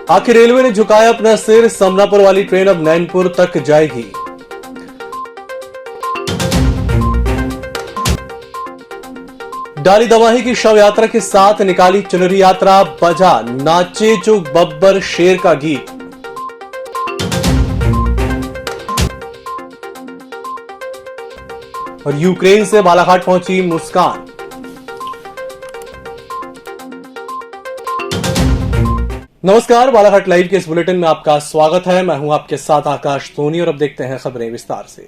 आखिर रेलवे ने झुकाया अपना सिर, समनापुर वाली ट्रेन अब नैनपुर तक जाएगी। डाली दमाही की शव यात्रा के साथ निकाली चुनरी यात्रा, बजा नाचे जो बब्बर शेर का गीत। और यूक्रेन से बालाघाट पहुंची मुस्कान। नमस्कार, बालाघाट लाइव के इस बुलेटिन में आपका स्वागत है। मैं हूं आपके साथ आकाश सोनी और अब देखते हैं खबरें विस्तार से।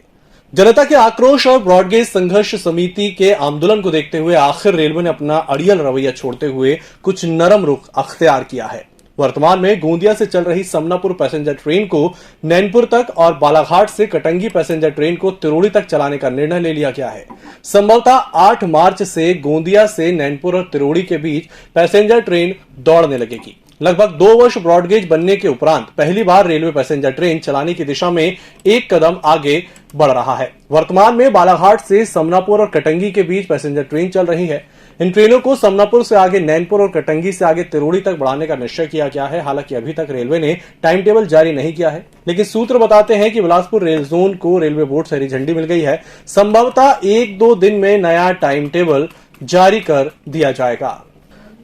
जनता के आक्रोश और ब्रॉडगेज संघर्ष समिति के आंदोलन को देखते हुए आखिर रेलवे ने अपना अड़ियल रवैया छोड़ते हुए कुछ नरम रुख अख्तियार किया है। वर्तमान में गोंदिया से चल रही समनापुर पैसेंजर ट्रेन को नैनपुर तक और बालाघाट से कटंगी पैसेंजर ट्रेन को तिरोड़ी तक चलाने का निर्णय ले लिया गया है। संभवतः 8 मार्च से गोंदिया से नैनपुर और तिरोड़ी के बीच पैसेंजर ट्रेन दौड़ने लगेगी। लगभग 2 वर्ष ब्रॉडगेज बनने के उपरांत पहली बार रेलवे पैसेंजर ट्रेन चलाने की दिशा में एक कदम आगे बढ़ रहा है। वर्तमान में बालाघाट से समनापुर और कटंगी के बीच पैसेंजर ट्रेन चल रही है। इन ट्रेनों को समनापुर से आगे नैनपुर और कटंगी से आगे तिरोड़ी तक बढ़ाने का निश्चय किया गया है। हालांकि अभी तक रेलवे ने टाइम टेबल जारी नहीं किया है, लेकिन सूत्र बताते हैं कि बिलासपुर रेल जोन को रेलवे बोर्ड से हरी झंडी मिल गई है। संभवतः 1-2 दिन में नया टाइम टेबल जारी कर दिया जाएगा।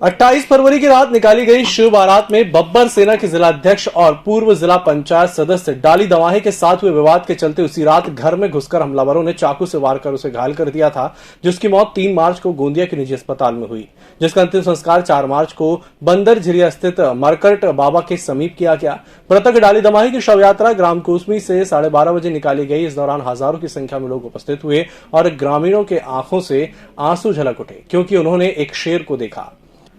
28 फरवरी की रात निकाली गई शिव बारात में बब्बर सेना के जिलाध्यक्ष और पूर्व जिला पंचायत सदस्य डाली दमाही के साथ हुए विवाद के चलते उसी रात घर में घुसकर हमलावरों ने चाकू से वार कर उसे घायल कर दिया था, जिसकी मौत 3 मार्च को गोंदिया के निजी अस्पताल में हुई, जिसका अंतिम संस्कार 4 मार्च को बंदर झिरिया स्थित मरकट बाबा के समीप किया गया। मृतक डाली दमाही की शव यात्रा ग्राम कुसमी से 12:30 बजे निकाली गई। इस दौरान हजारों की संख्या में लोग उपस्थित हुए और ग्रामीणों के आंखों से आंसू झलक उठे, क्योंकि उन्होंने एक शेर को देखा।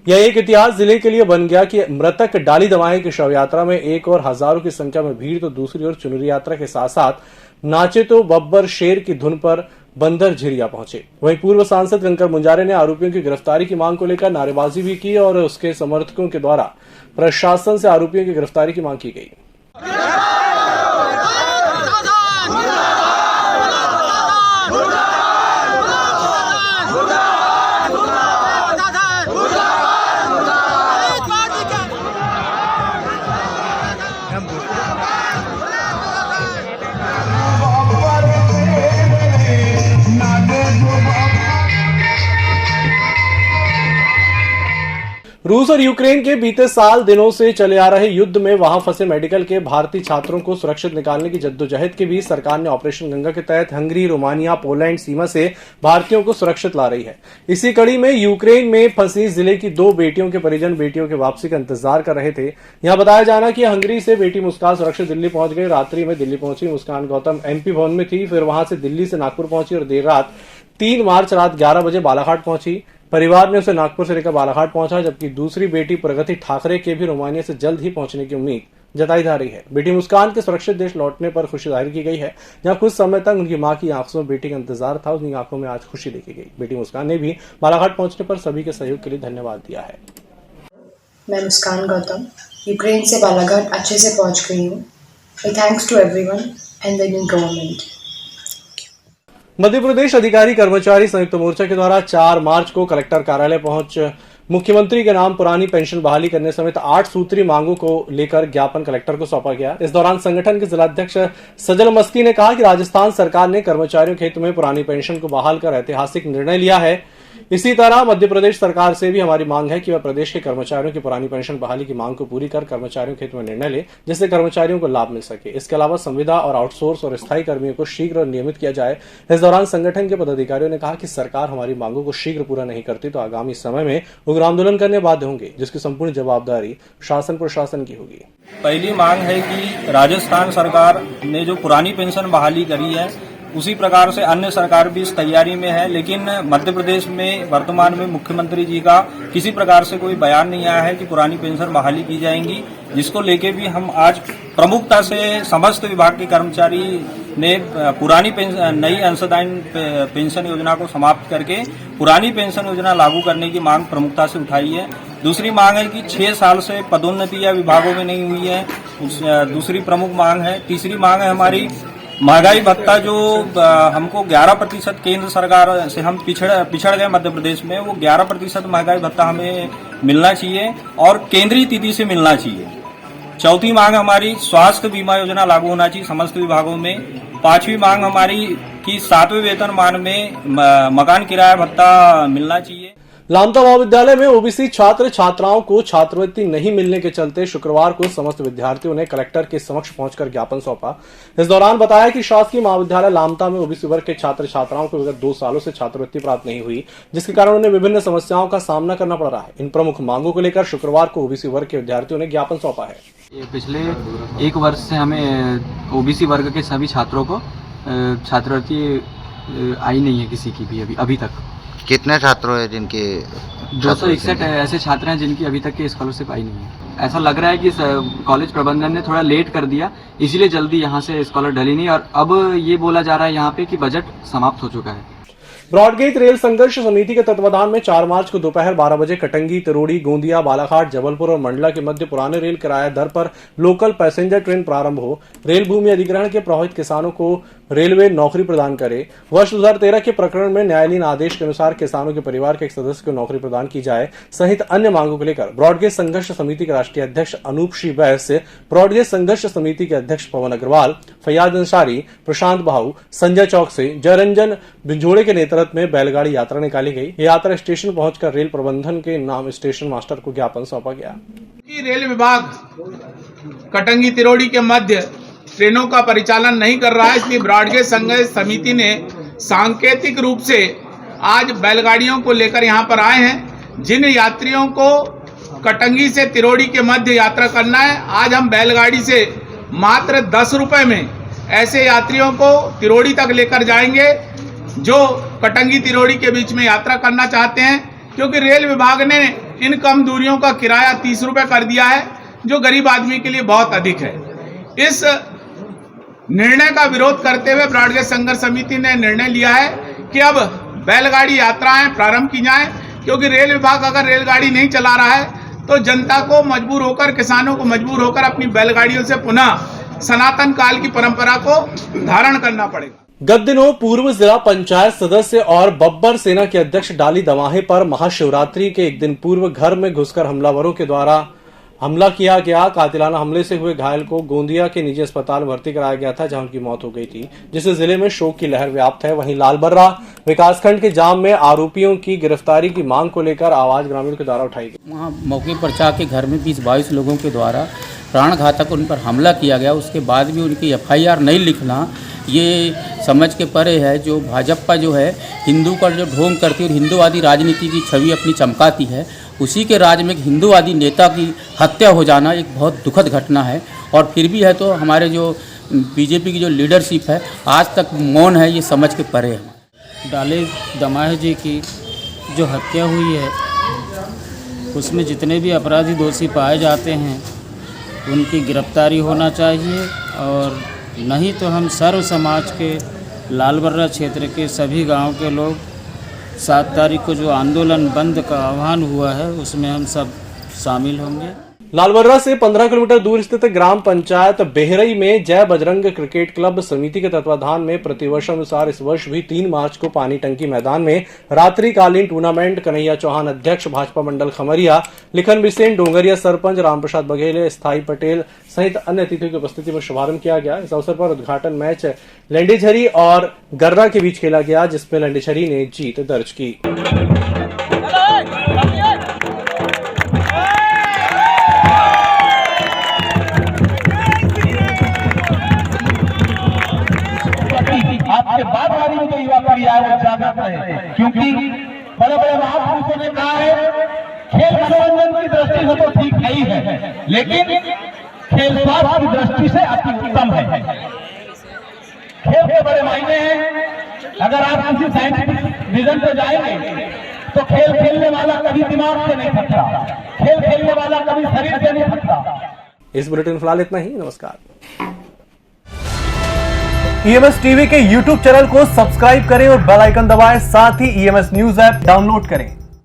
यह एक इतिहास जिले के लिए बन गया कि मृतक डाली दमाही की शव यात्रा में एक और हजारों की संख्या में भीड़, तो दूसरी ओर चुनरी यात्रा के साथ साथ नाचे तो बब्बर शेर की धुन पर बंदर झिरिया पहुंचे। वहीं पूर्व सांसद कंकर मुंजारे ने आरोपियों की गिरफ्तारी की मांग को लेकर नारेबाजी भी की और उसके समर्थकों के द्वारा प्रशासन से आरोपियों की गिरफ्तारी की मांग की गई। रूस और यूक्रेन के बीते साल दिनों से चले आ रहे युद्ध में वहां फंसे मेडिकल के भारतीय छात्रों को सुरक्षित निकालने की जद्दोजहद के बीच सरकार ने ऑपरेशन गंगा के तहत हंगरी, रोमानिया, पोलैंड सीमा से भारतीयों को सुरक्षित ला रही है। इसी कड़ी में यूक्रेन में फंसी जिले की 2 बेटियों के परिजन बेटियों के वापसी का इंतजार कर रहे थे। यहां बताया जाना कि हंगरी से बेटी मुस्कान सुरक्षित दिल्ली पहुंच गई। रात्रि में दिल्ली पहुंची मुस्कान गौतम एमपी भवन में थी, फिर वहां से दिल्ली से नागपुर पहुंची और देर रात 3 मार्च रात 11 बजे बालाघाट पहुंची। परिवार ने उसे नागपुर से लेकर बालाघाट पहुंचा, जबकि दूसरी बेटी प्रगति ठाकरे के भी रोमानिया से जल्द ही पहुंचने की उम्मीद जताई जा रही है। बेटी मुस्कान के सुरक्षित देश लौटने पर खुशी जाहिर की गई है। जहां कुछ समय तक उनकी मां की आंखों में बेटी का इंतजार था, उनकी आंखों में आज खुशी देखी गई। बेटी मुस्कान ने भी बालाघाट पहुंचने पर सभी के सहयोग के लिए धन्यवाद दिया है। मैं मुस्कान गौतम यूक्रेन से बालाघाट अच्छे से पहुंच गई हूँ। Thanks to everyone and the Indian government. Madhya Pradesh अधिकारी कर्मचारी संयुक्त मोर्चा के द्वारा 4 मार्च को कलेक्टर कार्यालय पहुंच मुख्यमंत्री के नाम पुरानी पेंशन बहाली करने समेत 8 सूत्री मांगों को लेकर ज्ञापन कलेक्टर को सौंपा गया। इस दौरान संगठन के जिलाध्यक्ष सजल मस्की ने कहा कि राजस्थान सरकार ने कर्मचारियों के हित में पुरानी पेंशन को बहाल कर ऐतिहासिक निर्णय लिया है। इसी तरह मध्य प्रदेश सरकार से भी हमारी मांग है कि वह प्रदेश के कर्मचारियों की पुरानी पेंशन बहाली की मांग को पूरी कर कर्मचारियों के हित में निर्णय ले, जिससे कर्मचारियों को लाभ मिल सके। इसके अलावा संविदा और आउटसोर्स और स्थायी कर्मियों को शीघ्र और नियमित किया जाए। इस दौरान संगठन के पदाधिकारियों ने कहा कि सरकार हमारी मांगों को शीघ्र पूरा नहीं करती तो आगामी समय में उग्र आंदोलन करने बाध्य होंगे, जिसकी संपूर्ण जवाबदारी शासन प्रशासन की होगी। पहली मांग है कि राजस्थान सरकार ने जो पुरानी पेंशन बहाली करी है उसी प्रकार से अन्य सरकार भी इस तैयारी में है, लेकिन मध्य प्रदेश में वर्तमान में मुख्यमंत्री जी का किसी प्रकार से कोई बयान नहीं आया है कि पुरानी पेंशन बहाली की जाएंगी, जिसको लेके भी हम आज प्रमुखता से समस्त विभाग के कर्मचारी ने पुरानी पेंशन नई अंशदायी पेंशन योजना को समाप्त करके पुरानी पेंशन योजना लागू करने की मांग प्रमुखता से उठाई है। दूसरी मांग है कि 6 साल से पदोन्नति या विभागों में नहीं हुई है, दूसरी प्रमुख मांग है। तीसरी मांग है हमारी महंगाई भत्ता, जो हमको 11% केंद्र सरकार से हम पिछड़ गए मध्य प्रदेश में, वो 11% महंगाई भत्ता हमें मिलना चाहिए और केंद्रीय तिथि से मिलना चाहिए। चौथी मांग हमारी स्वास्थ्य बीमा योजना लागू होना चाहिए समस्त विभागों में। पांचवी मांग हमारी कि 7वें वेतनमान में मकान किराया भत्ता मिलना चाहिए। लामता महाविद्यालय में ओबीसी छात्र छात्राओं को छात्रवृत्ति नहीं मिलने के चलते शुक्रवार को समस्त विद्यार्थियों ने कलेक्टर के समक्ष पहुंचकर ज्ञापन सौंपा। इस दौरान बताया कि शासकीय महाविद्यालय लामता में ओबीसी वर्ग के छात्र छात्राओं को विगत 2 सालों से छात्रवृत्ति प्राप्त नहीं हुई, जिसके कारण उन्हें विभिन्न समस्याओं का सामना करना पड़ रहा है। इन प्रमुख मांगों को लेकर शुक्रवार को ओबीसी वर्ग के विद्यार्थियों ने ज्ञापन सौंपा है। पिछले 1 वर्ष से हमें ओबीसी वर्ग के सभी छात्रों को छात्रवृत्ति आई नहीं है, किसी की भी अभी तक। कितने छात्रों हैं जिनके 261 ऐसे छात्र हैं जिनकी अभी तक की स्कॉलरशिप आई नहीं है। ऐसा लग रहा है कि कॉलेज प्रबंधन ने थोड़ा लेट कर दिया, इसीलिए जल्दी यहाँ से स्कॉलर डली नहीं, और अब ये बोला जा रहा है यहाँ पे कि बजट समाप्त हो चुका है। ब्रॉडगेज रेल संघर्ष समिति के तत्वाधान में 4 मार्च को दोपहर 12 बजे कटंगी, तिरोड़ी, गोंदिया, बालाघाट, जबलपुर और मंडला के मध्य पुराने रेल किराया दर पर लोकल पैसेंजर ट्रेन प्रारंभ हो। रेल भूमि अधिग्रहण के प्रभावित किसानों को रेलवे नौकरी प्रदान करे। वर्ष 2013 के प्रकरण में न्यायालयीन आदेश के अनुसार किसानों के परिवार के एक सदस्य को नौकरी प्रदान की जाए सहित अन्य मांगों को लेकर ब्रॉडगेज संघर्ष समिति के राष्ट्रीय अध्यक्ष अनूप श्री बैस, ब्रॉडगेज संघर्ष समिति के अध्यक्ष पवन अग्रवाल, फैयाज अंसारी, प्रशांत भाऊ, संजय चौक से जयरंजन बिंझोड़े के नेतृत्व में बैलगाड़ी यात्रा निकाली गई। ये यात्रा स्टेशन पहुंचकर रेल प्रबंधन के नाम स्टेशन मास्टर को ज्ञापन सौंपा गया। रेल विभाग कटंगी तिरोड़ी के मध्य ट्रेनों का परिचालन नहीं कर रहा है, इसलिए ब्रॉडगेज संघर्ष समिति ने सांकेतिक रूप से आज बैलगाड़ियों को लेकर यहां पर आए हैं। जिन यात्रियों को कटंगी से तिरोड़ी के मध्य यात्रा करना है, आज हम बैलगाड़ी से मात्र 10 रुपए में ऐसे यात्रियों को तिरोड़ी तक लेकर जाएंगे जो कटंगी तिरोड़ी के बीच में यात्रा करना चाहते हैं, क्योंकि रेल विभाग ने इन कम दूरियों का किराया 30 रुपए कर दिया है, जो गरीब आदमी के लिए बहुत अधिक है। इस निर्णय का विरोध करते हुए ब्रॉडगेज संघर्ष समिति ने निर्णय लिया है कि अब बैलगाड़ी यात्राएं प्रारंभ की जाएं, क्योंकि रेल विभाग अगर रेलगाड़ी नहीं चला रहा है तो जनता को मजबूर होकर, किसानों को मजबूर होकर अपनी बैलगाड़ियों से पुनः सनातन काल की परंपरा को धारण करना पड़ेगा। गत दिनों पूर्व जिला पंचायत सदस्य और बब्बर सेना के अध्यक्ष डाली दमाहे पर महाशिवरात्रि के एक दिन पूर्व घर में घुसकर हमलावरों के द्वारा हमला किया गया। कातिलाना हमले से हुए घायल को गोंदिया के निजी अस्पताल में भर्ती कराया गया था, जहां उनकी मौत हो गई थी, जिससे जिले में शोक की लहर व्याप्त है। वहीं लालबर्रा विकासखंड के जाम में आरोपियों की गिरफ्तारी की मांग को लेकर आवाज ग्रामीणों के द्वारा उठाई गई। वहाँ मौके पर जाके घर में 20-22 लोगों के द्वारा प्राणघातक उन पर हमला किया गया, उसके बाद भी उनकी FIR नहीं लिखना ये समझ के परे है। जो भाजपा जो है हिंदू का जो ढोंग करती है और हिंदूवादी राजनीति की छवि अपनी चमकाती है, उसी के राज्य में एक हिंदूवादी नेता की हत्या हो जाना एक बहुत दुखद घटना है। और फिर भी है तो हमारे जो बीजेपी की जो लीडरशिप है आज तक मौन है, ये समझ के परे है। डाले दमाहे जी की जो हत्या हुई है उसमें जितने भी अपराधी दोषी पाए जाते हैं उनकी गिरफ्तारी होना चाहिए, और नहीं तो हम सर्व समाज के लालबर्रा क्षेत्र के सभी गांव के लोग 7 तारीख को जो आंदोलन बंद का आह्वान हुआ है उसमें हम सब शामिल होंगे। लालबर्रा से 15 किलोमीटर दूर स्थित ग्राम पंचायत बेहरई में जय बजरंग क्रिकेट क्लब समिति के तत्वाधान में प्रतिवर्ष अनुसार इस वर्ष भी 3 मार्च को पानी टंकी मैदान में रात्रिकालीन टूर्नामेंट कन्हैया चौहान अध्यक्ष भाजपा मंडल खमरिया, लिखन बिसेन डोंगरिया सरपंच रामप्रसाद बघेले, स्थाई पटेल सहित अन्य अतिथियों की उपस्थिति में शुभारंभ किया गया। इस अवसर पर उद्घाटन मैच लंडेझरी और गर्रा के बीच खेला गया, जिसमें लंडेझरी ने जीत दर्ज की। आपके बाद वाली में जो युवा पीढ़ी है वो जागृत रहे, क्योंकि बड़े बड़े महापुरुषों ने कहा है खेल मनोरंजन की दृष्टि से तो ठीक नहीं है, लेकिन खेल स्वास्थ्य की दृष्टि से अति उत्तम है। खेल के बड़े मायने हैं। अगर आप किसी साइंटिफिक विजन पे जाएंगे तो खेल खेलने वाला कभी दिमाग से नहीं थकता, खेल खेलने वाला कभी शरीर से नहीं थकता। इस बुलेटिन में फिलहाल इतना ही। नमस्कार। EMS टीवी के YouTube चैनल को सब्सक्राइब करें और बेल आइकन दबाएं, साथ ही EMS न्यूज ऐप डाउनलोड करें।